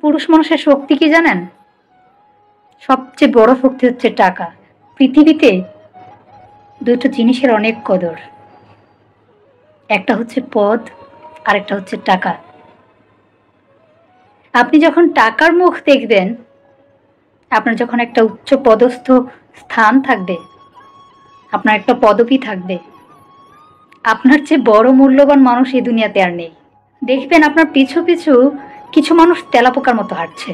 পুরুষ মানুষের শক্তি কি জানেন? সবচেয়ে বড় শক্তি হচ্ছে টাকা। পৃথিবীতে দুটো জিনিসের অনেক কদর, একটা হচ্ছে পদ আর একটা হচ্ছে টাকা। আপনি যখন টাকার মুখ দেখবেন, আপনার যখন একটা উচ্চ পদস্থ স্থান থাকবে, আপনার একটা পদবি থাকবে, আপনার চেয়ে বড় মূল্যবান মানুষ এই দুনিয়াতে আর নেই। দেখবেন আপনার পিছু পিছু কিছু মানুষ তেলাপোকার মতো হাঁটছে,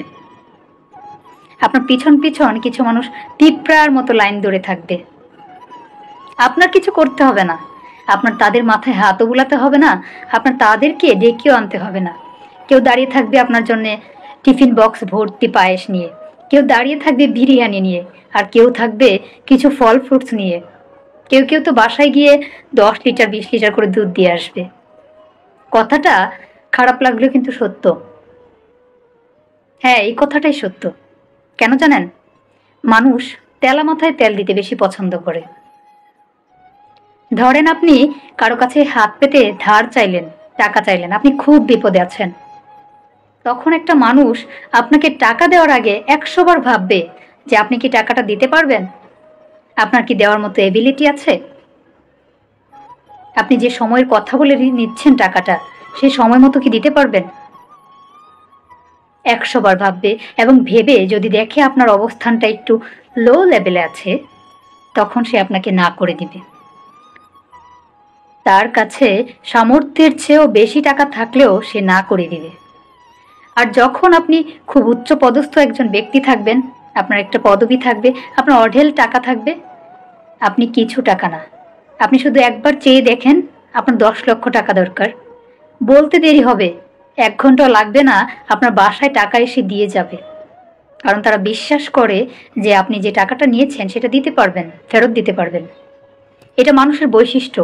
আপনার পিছন পিছন কিছু মানুষ পিঁপড়ার মতো লাইন ধরে থাকবে। আপনার কিছু করতে হবে না, আপনার তাদের মাথায় হাতও বুলাতে হবে না, আপনার তাদেরকে ডেকেও আনতে হবে না। কেউ দাঁড়িয়ে থাকবে আপনার জন্য টিফিন বক্স ভর্তি পায়েস নিয়ে, কেউ দাঁড়িয়ে থাকবে বিরিয়ানি নিয়ে, আর কেউ থাকবে কিছু ফল ফ্রুটস নিয়ে। কেউ কেউ তো বাসায় গিয়ে 10 লিটার 20 লিটার করে দুধ দিয়ে আসবে। কথাটা খারাপ লাগলেও কিন্তু সত্য। হ্যাঁ, এই কথাটাই সত্য। কেন জানেন? মানুষ তেলা মাথায় তেল দিতে বেশি পছন্দ করে। ধরেন আপনি কারো কাছে হাত পেতে ধার চাইলেন, টাকা চাইলেন, আপনি খুব বিপদে আছেন। তখন একটা মানুষ আপনাকে টাকা দেওয়ার আগে 100 বার ভাববে যে আপনি কি টাকাটা দিতে পারবেন, আপনার কি দেওয়ার মতো এবিলিটি আছে, আপনি যে সময়ের কথা বলে নিচ্ছেন টাকাটা সেই সময় মতো কি দিতে পারবেন। 100 বার ভাববে, এবং ভেবে যদি দেখে আপনার অবস্থানটা একটু লো লেভেলে আছে, তখন সে আপনাকে না করে দিবে। তার কাছে সামর্থ্যের চেয়েও বেশি টাকা থাকলেও সে না করে দিবে। আর যখন আপনি খুব উচ্চ পদস্থ একজন ব্যক্তি থাকবেন, আপনার একটা পদবি থাকবে, আপনার অঢেল টাকা থাকবে, আপনি কিছু টাকা না, আপনি শুধু একবার চেয়ে দেখেন আপনার 10 লক্ষ টাকা দরকার, বলতে দেরি হবে, 1 ঘন্টা লাগবে না, আপনার বাসায় টাকা এসে দিয়ে যাবে। কারণ তারা বিশ্বাস করে যে আপনি যে টাকাটা নিয়েছেন সেটা দিতে পারবেন, ফেরত দিতে পারবেন। এটা মানুষের বৈশিষ্ট্য।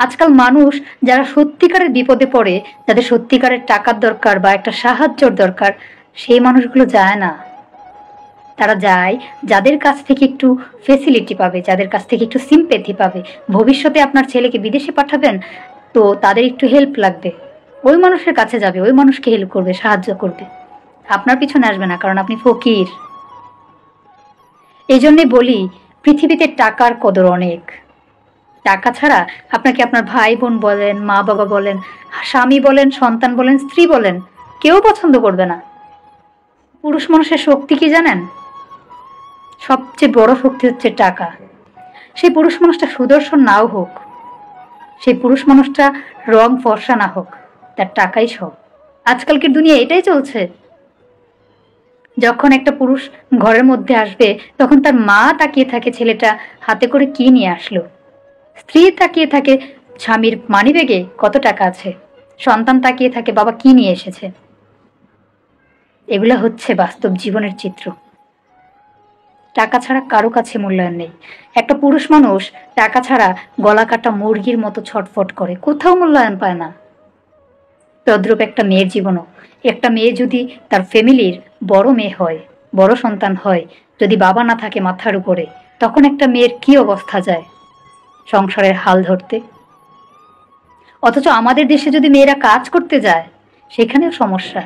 আজকাল মানুষ যারা সত্যিকারের বিপদে পড়ে, যাদের সত্যিকারের টাকার দরকার বা একটা সাহায্যর দরকার, সেই মানুষগুলো যায় না। তারা যায় যাদের কাছ থেকে একটু ফেসিলিটি পাবে, যাদের কাছ থেকে একটু সিম্পেথি পাবে। ভবিষ্যতে আপনার ছেলেকে বিদেশে পাঠাবেন, তো তাদের একটু হেল্প লাগবে, ওই মানুষের কাছে যাবে, ওই মানুষকে হেল্প করবে, সাহায্য করবে। আপনার পিছনে আসবে না, কারণ আপনি ফকির। এই জন্যে বলি, পৃথিবীতে টাকার কদর অনেক। টাকা ছাড়া আপনাকে আপনার ভাই বোন বলেন, মা বাবা বলেন, স্বামী বলেন, সন্তান বলেন, স্ত্রী বলেন, কেউ পছন্দ করবে না। পুরুষ মানুষের শক্তি কি জানেন? সবচেয়ে বড় শক্তি হচ্ছে টাকা। সেই পুরুষ মানুষটা সুদর্শন নাও হোক, সেই পুরুষ মানুষটা রং ফর্সা না হোক, তার টাকাই সব। আজকালকার দুনিয়া এটাই চলছে। যখন একটা পুরুষ ঘরের মধ্যে আসবে, তখন তার মা তাকিয়ে থাকে ছেলেটা হাতে করে কি নিয়ে আসলো, স্ত্রী তাকিয়ে থাকে স্বামীর মানিব্যাগে কত টাকা আছে, সন্তান তাকিয়ে থাকে বাবা কি নিয়ে এসেছে। এগুলা হচ্ছে বাস্তব জীবনের চিত্র। টাকা ছাড়া কারো কাছে মূল্যায়ন নেই। একটা পুরুষ মানুষ টাকা ছাড়া গলা কাটা মুরগির মতো ছটফট করে, কোথাও মূল্যায়ন পায় না। তদ্রূপ একটা মেয়ের জীবনও। একটা মেয়ে যদি তার ফ্যামিলির বড় মেয়ে হয়, বড় সন্তান হয়, যদি বাবা না থাকে মাথার উপরে, তখন একটা মেয়ের কি অবস্থা যায় সংসারের হাল ধরতে। অথচ আমাদের দেশে যদি মেয়েরা কাজ করতে যায়, সেখানেও সমস্যা,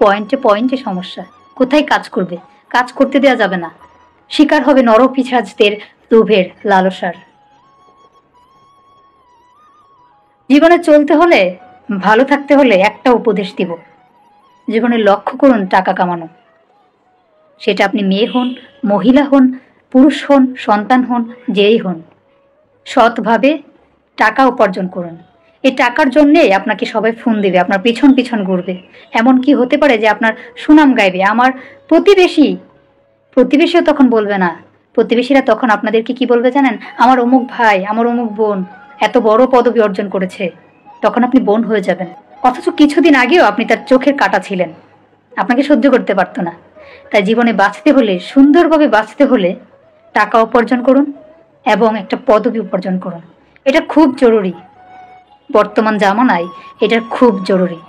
পয়েন্টে পয়েন্টে সমস্যা। কোথায় কাজ করবে? কাজ করতে দেওয়া যাবে না, শিকার হবে নরপিশাচদের লোভের লালসার। জীবনে চলতে হলে, ভালো থাকতে হলে একটা উপদেশ দিব, জীবনে লক্ষ্য করুন টাকা কামানো। সেটা আপনি মেয়ে হন, মহিলা হন, পুরুষ হন, সন্তান হন, যেই হন, সৎভাবে টাকা উপার্জন করুন। এই টাকার জন্যে আপনাকে সবাই ফোন দেবে, আপনার পিছন পিছন ঘুরবে। এমন কি হতে পারে যে আপনার সুনাম গাইবে আমার প্রতিবেশীও তখন বলবে না। প্রতিবেশীরা তখন আপনাদেরকে কি বলবে জানেন? আমার অমুক ভাই, আমার অমুক বোন এত বড় পদবি অর্জন করেছে। তখন আপনি বোন হয়ে যাবেন, অথচ কিছুদিন আগেও আপনি তার চোখের কাঁটা ছিলেন, আপনাকে সহ্য করতে পারতো না। তাই জীবনে বাঁচতে হলে, সুন্দরভাবে বাঁচতে হলে টাকা উপার্জন করুন এবং একটা পদবি উপার্জন করুন। এটা খুব জরুরি, বর্তমান জামানায় এটা খুব জরুরি।